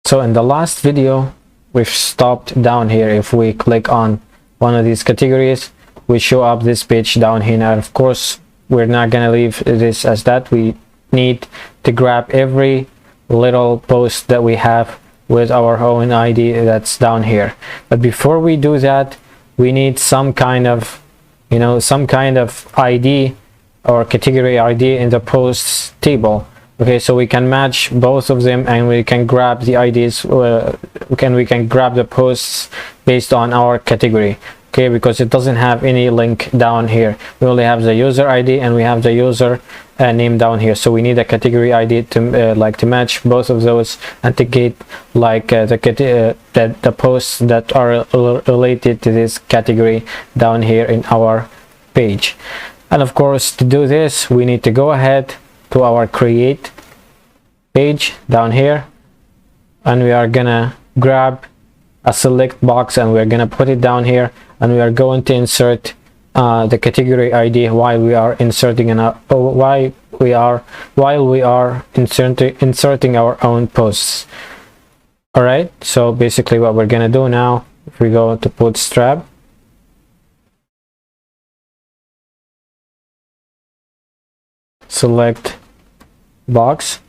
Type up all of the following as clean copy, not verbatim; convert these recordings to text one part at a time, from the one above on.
So in the last video, we've stopped down here. If we click on one of these categories, we show up this page down here. Now, of course, we're not going to leave this as that. We need to grab every little post that we have with our own ID that's down here. But before we do that, we need some kind of, some kind of ID or category ID in the posts table. Okay, so we can match both of them and we can grab the IDs, we can grab the posts based on our category. Okay, because it doesn't have any link down here. We only have the user ID and we have the user name down here. So we need a category ID to to match both of those and to get the posts that are related to this category down here in our page. And of course, to do this, we need to go ahead to our create page down here, and we are gonna grab a select box and we're gonna put it down here, and we are going to insert the category ID while we are inserting while we are inserting our own posts. All right, so basically what we're gonna do now, if we go to Bootstrap, select box,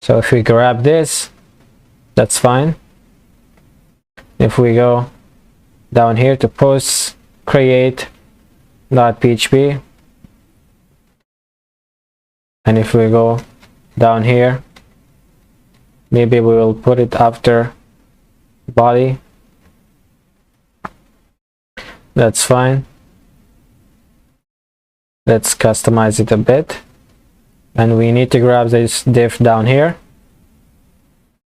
so if we grab this, that's fine. If we go down here to posts, create.php, and if we go down here, maybe we will put it after body, that's fine. Let's customize it a bit, and we need to grab this div down here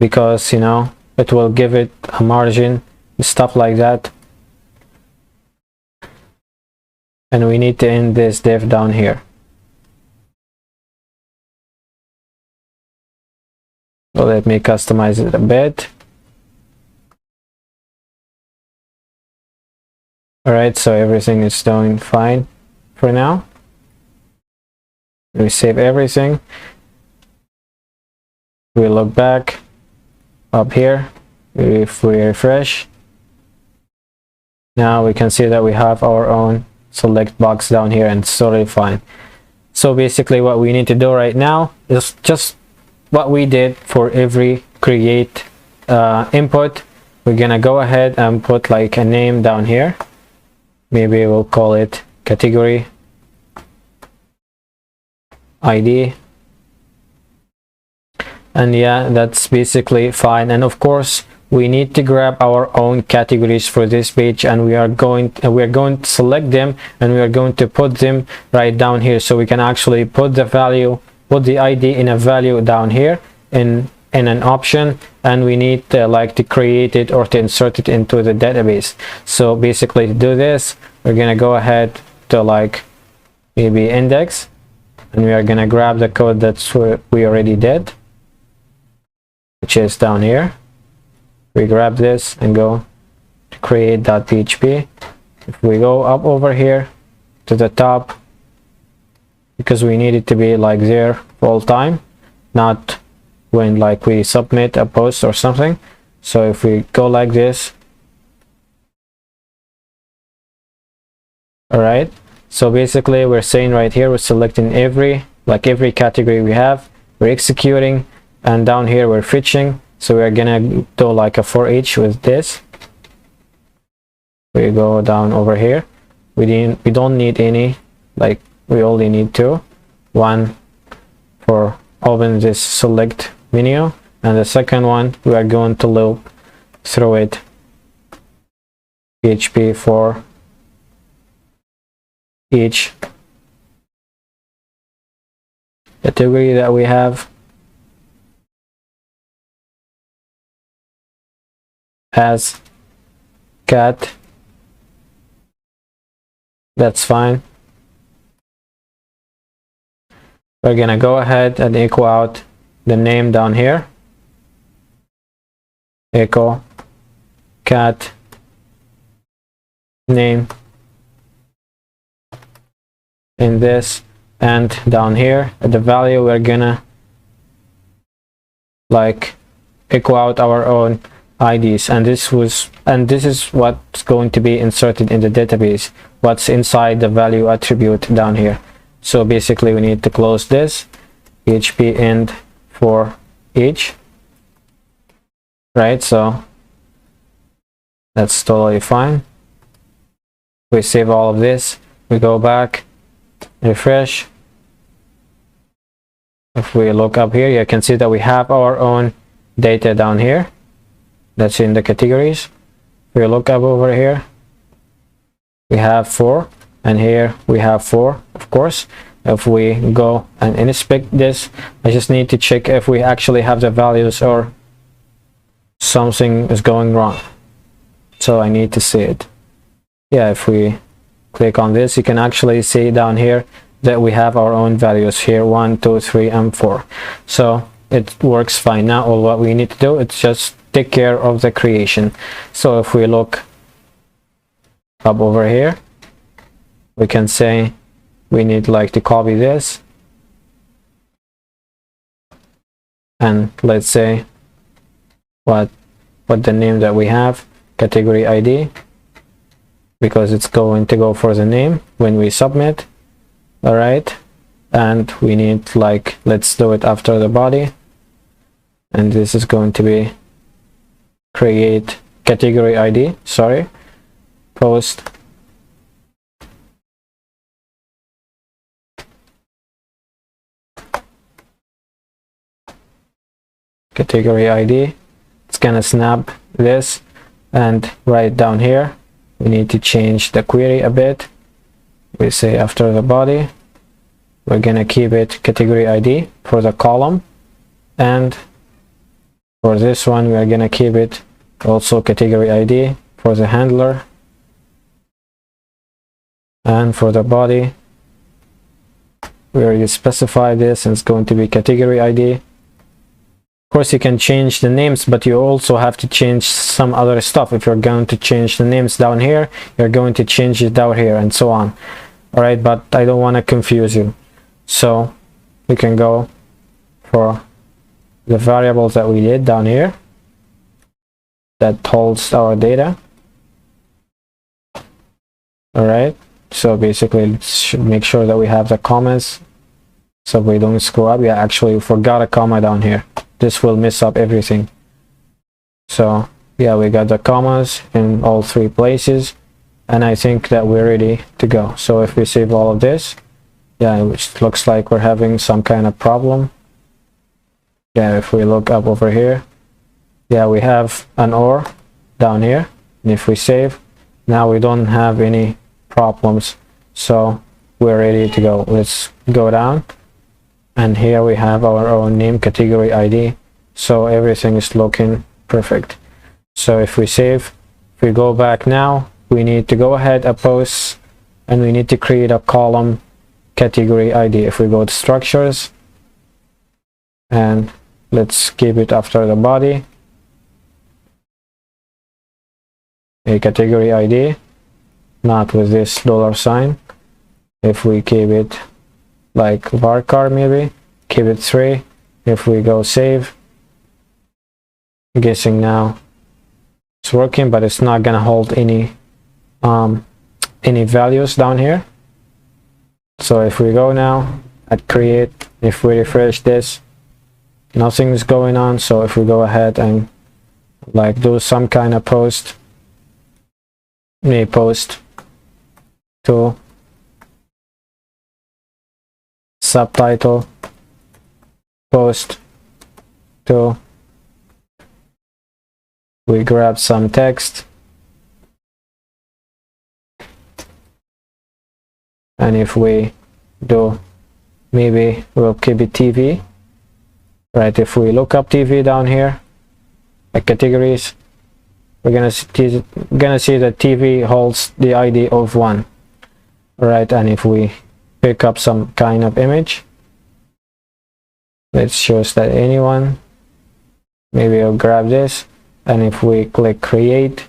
because it will give it a margin, stuff like that, and we need to end this div down here. So let me customize it a bit. Alright, so everything is doing fine for now. We save everything. We look back up here. If we refresh, now we can see that we have our own select box down here, and it's totally fine. So basically what we need to do right now is just what we did for every create input. We're gonna go ahead and put like a name down here. Maybe we'll call it category ID, and yeah, that's basically fine. And of course, we need to grab our own categories for this page, and we're going to select them, and we are going to put them right down here, so we can actually put the ID in a value down here in an option, and we need to create it or to insert it into the database. So basically, to do this, we're gonna go ahead to maybe index, and we are gonna grab the code that's we already did, which is down here. We grab this and go to create.php. If we go up over here to the top, because we need it to be there all time, not when we submit a post or something. So if we go like this, all right, so basically we're saying right here, we're selecting every category we have, we're executing, and down here we're fetching. So we're gonna do a for each with this. We go down over here, we don't need any, we only need two. One for open this select menu, and the second one we are going to loop through it PHP for each category that we have as cat. That's fine. We're gonna go ahead and echo out the name down here, echo cat name in this, and down here at the value we're gonna like echo out our own IDs, and this is what's going to be inserted in the database, what's inside the value attribute down here. So basically we need to close this PHP end for each, right? So that's totally fine. We save all of this, we go back, refresh. If we look up here, you can see that we have our own data down here that's in the categories. If we look up over here, we have 4, and here we have 4, of course. If we go and inspect this, I just need to check if we actually have the values or something is going wrong. So I need to see it. Yeah, if we click on this, you can actually see down here that we have our own values here, 1, 2, 3, and 4. So it works fine. Now all what we need to do is just take care of the creation. So if we look up over here, we can say we need like to copy this, and let's say what the name that we have, category ID, because it's going to go for the name when we submit. All right, and we need like, let's do it after the body, and this is going to be create category ID, sorry, post category ID. It's gonna snap this, and right down here we need to change the query a bit. We say after the body we're gonna keep it category ID for the column, and for this one we are gonna keep it also category ID for the handler, and for the body we already specify this, and it's going to be category ID. Of course you can change the names, but you also have to change some other stuff. If you're going to change the names down here, you're going to change it down here, and so on. All right, but I don't want to confuse you, so we can go for the variables that we did down here that holds our data. All right, so basically let's make sure that we have the commas so we don't screw up. Yeah, actually we forgot a comma down here. This will mess up everything. So yeah, we got the commas in all 3 places, and I think that we're ready to go. So if we save all of this, yeah, it looks like we're having some kind of problem. Yeah, if we look up over here, yeah, we have an OR down here, and if we save, now we don't have any problems, so we're ready to go. Let's go down, and here we have our own name, category ID, so everything is looking perfect. So if we save, if we go back now, we need to go ahead and post, and we need to create a column category ID. If we go to structures, and let's keep it after the body, a category ID, not with this $sign. If we keep it like varchar, maybe keep it 3. If we go save, I'm guessing now it's working, but it's not gonna hold any values down here. So if we go now at create, if we refresh this, nothing is going on. So if we go ahead and like do some kind of post, maybe post to subtitle, post to, we grab some text, and if we do, maybe we'll keep it TV, right? If we look up TV down here at categories, we're gonna see that TV holds the ID of 1, right? And if we pick up some kind of image, let's choose that anyone, maybe I'll grab this, and if we click create,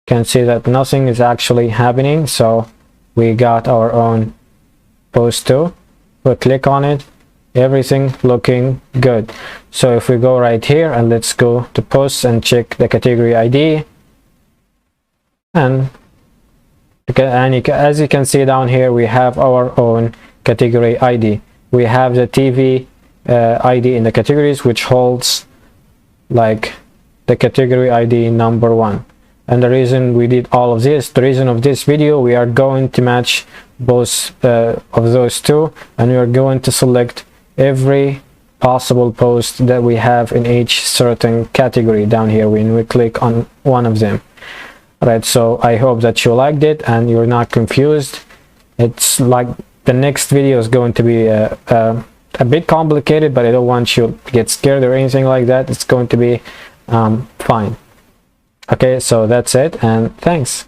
can see that nothing is actually happening. So we got our own post too. We'll click on it, everything looking good. So if we go right here and let's go to posts and check the category ID, and as you can see down here, we have our own category ID. We have the TV ID in the categories, which holds like the category ID number 1. And the reason we did all of this, the reason of this video, we are going to match both of those two, and we are going to select every possible post that we have in each certain category down here when we click on one of them. Right, so I hope that you liked it and you're not confused. It's like the next video is going to be a bit complicated, but I don't want you to get scared or anything like that. It's going to be fine. Okay, so that's it, and thanks.